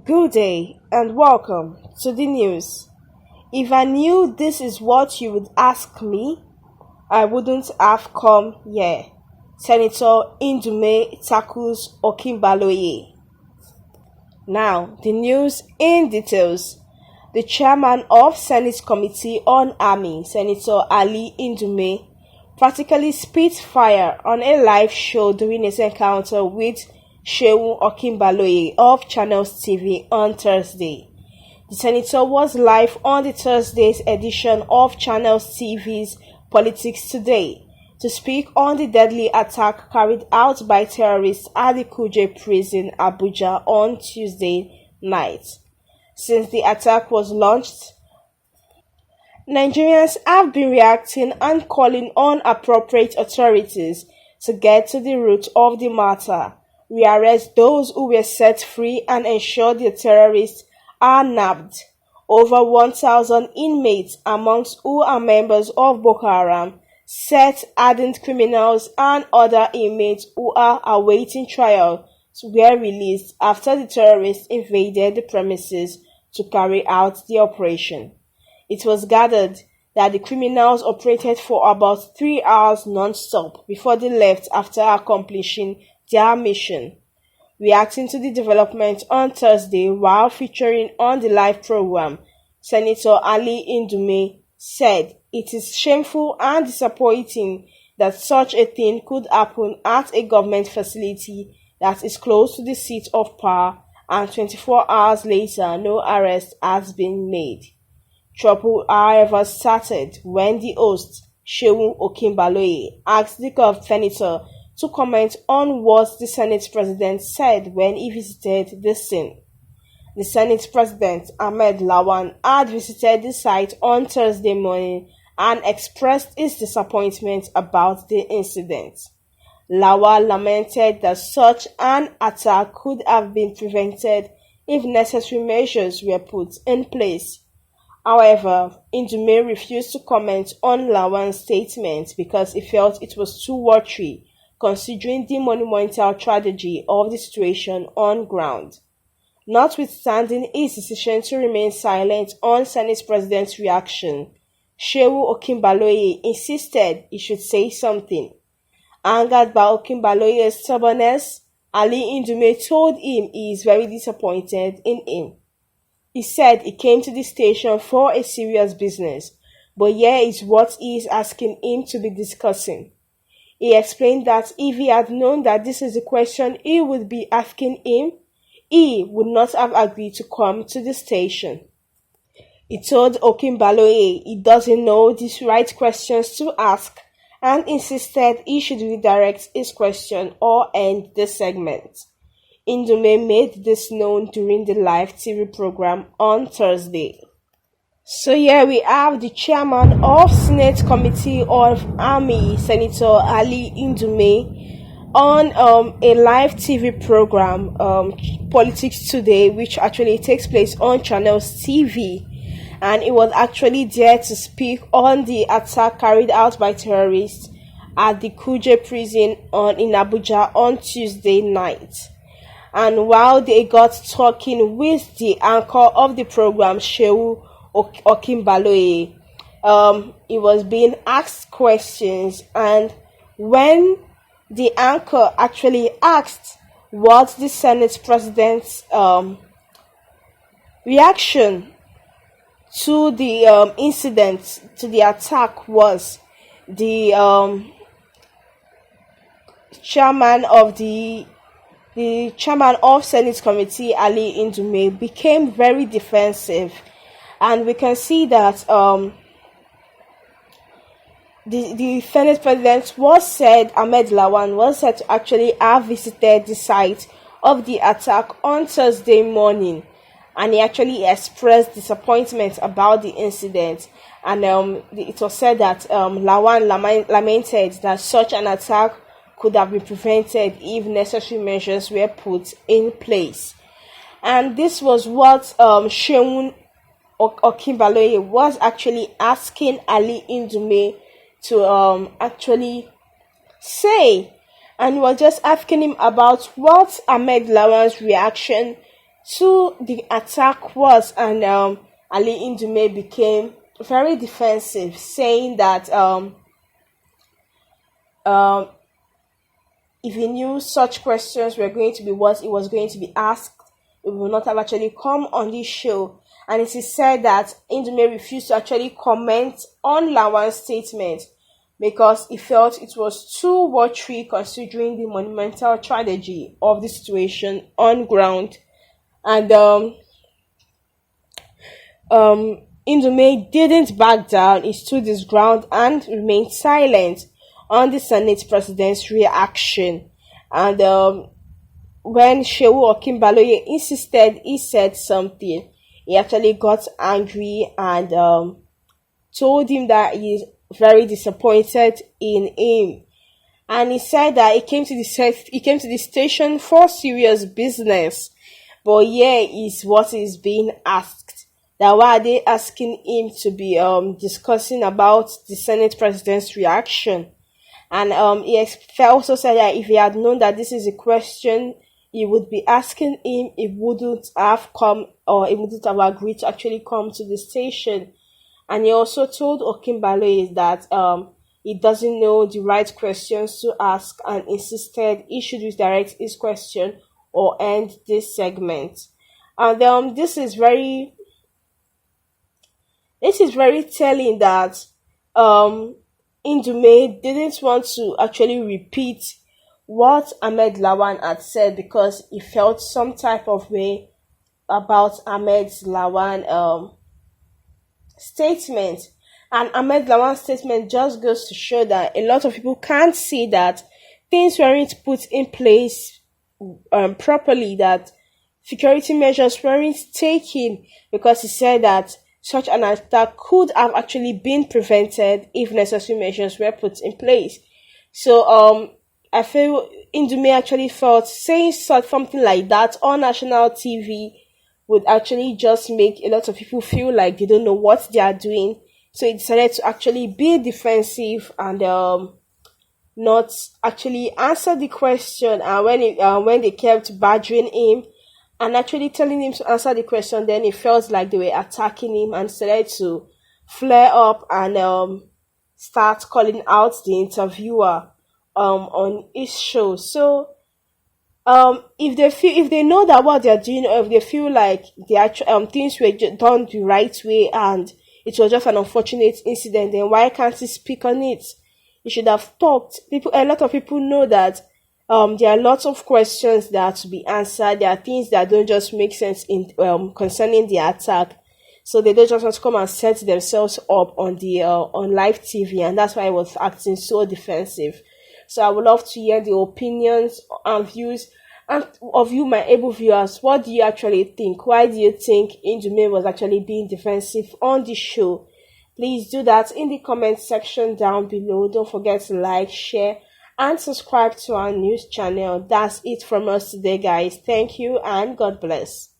Good day and welcome to the news. If I knew this is what you would ask me, I wouldn't have come here. Senator Ndume tackles Akinßaloye. Now, the news in details. The chairman of Senate Committee on Army, Senator Ali Ndume, practically spit fire on a live show during his encounter with Seun Akințaloye of Channels TV on Thursday. The senator was live on the Thursday's edition of Channels TV's Politics Today to speak on the deadly attack carried out by terrorists at the Kuje prison, Abuja, on Tuesday night. Since the attack was launched, Nigerians have been reacting and calling on appropriate authorities to get to the root of the matter, rearrest those who were set free and ensure the terrorists are nabbed. Over 1,000 inmates, amongst who are members of Boko Haram, set hardened criminals and other inmates who are awaiting trial, were released after the terrorists invaded the premises to carry out the operation. It was gathered that the criminals operated for about 3 hours non-stop before they left after accomplishing their mission. Reacting to the development on Thursday while featuring on the live program, Senator Ali Ndume said it is shameful and disappointing that such a thing could happen at a government facility that is close to the seat of power, and 24 hours later no arrest has been made. Trouble, however, started when the host, Seun Akințaloye, asked the senator to comment on what the Senate President said when he visited the scene. The Senate President, Ahmed Lawan, had visited the site on Thursday morning and expressed his disappointment about the incident. Lawan lamented that such an attack could have been prevented if necessary measures were put in place. However, Ndume refused to comment on Lawan's statement because he felt it was too watery, considering the monumental tragedy of the situation on ground. Notwithstanding his decision to remain silent on Senate President's reaction, Seun Akințaloye insisted he should say something. Angered by Akințaloye's stubbornness, Ali Ndume told him he is very disappointed in him. He said he came to the station for a serious business, but here is what he is asking him to be discussing. He explained that if he had known that this is the question he would be asking him, he would not have agreed to come to the station. He told Akințaloye he doesn't know the right questions to ask and insisted he should redirect his question or end the segment. Ndume made this known during the live TV program on Thursday. So here we have the chairman of Senate Committee of Army, Senator Ali Ndume, on a live TV program, Politics Today, which actually takes place on Channels TV. And he was actually there to speak on the attack carried out by terrorists at the Kuje prison in Abuja on Tuesday night. And while they got talking with the anchor of the program, Seun Akințaloye, he was being asked questions, and when the anchor actually asked what the Senate President's reaction to the incident, to the attack was, the chairman of Senate Committee, Ali Ndume, became very defensive. And we can see that the Senate President Ahmed Lawan was said to actually have visited the site of the attack on Thursday morning. And he actually expressed disappointment about the incident. And it was said that Lawan lamented that such an attack could have been prevented if necessary measures were put in place. And this was what Seun Akințaloye was actually asking Ali Ndume to actually say, and was just asking him about what Ahmed Lawan's reaction to the attack was, and Ali Ndume became very defensive, saying that um, if he knew such questions were going to be what it was going to be asked, it would not have actually come on this show. And it is said that Ndume refused to actually comment on Lawan's statement because he felt it was too watery considering the monumental tragedy of the situation on ground. And Ndume didn't back down, he stood his ground and remained silent on the Senate president's reaction. And when Seun Akințaloye insisted he said something, he actually got angry and told him that he is very disappointed in him. And he said that he came to the station for serious business. But here is what is being asked. That why are they asking him to be discussing about the Senate president's reaction? And he also said that if he had known that this is a question he would be asking him, he wouldn't have come, or he wouldn't have agreed to actually come to the station. And he also told Akințaloye that he doesn't know the right questions to ask and insisted he should redirect his question or end this segment. And this is very telling that Ndume didn't want to actually repeat what Ahmed Lawan had said because he felt some type of way about Ahmed Lawan statement. And Ahmed Lawan's statement just goes to show that a lot of people can't see that things weren't put in place properly, that security measures weren't taken, because he said that such an attack could have actually been prevented if necessary measures were put in place. So I feel Ndume actually felt saying something like that on national TV would actually just make a lot of people feel like they don't know what they are doing. So he decided to actually be defensive and not actually answer the question. And when they kept badgering him and actually telling him to answer the question, then it felt like they were attacking him and decided to flare up and start calling out the interviewer on his show. So if they know that what they're doing, or if they feel like the actual things were done the right way and it was just an unfortunate incident, then why can't he speak on it? He should have talked. A lot of people know that there are lots of questions that are to be answered. There are things that don't just make sense in concerning the attack. So they don't just want to come and set themselves up on the on live TV, and that's why I was acting so defensive. So I would love to hear the opinions and views of you, my able viewers. What do you actually think? Why do you think Ndume was actually being defensive on the show? Please do that in the comment section down below. Don't forget to like, share, and subscribe to our news channel. That's it from us today, guys. Thank you and God bless.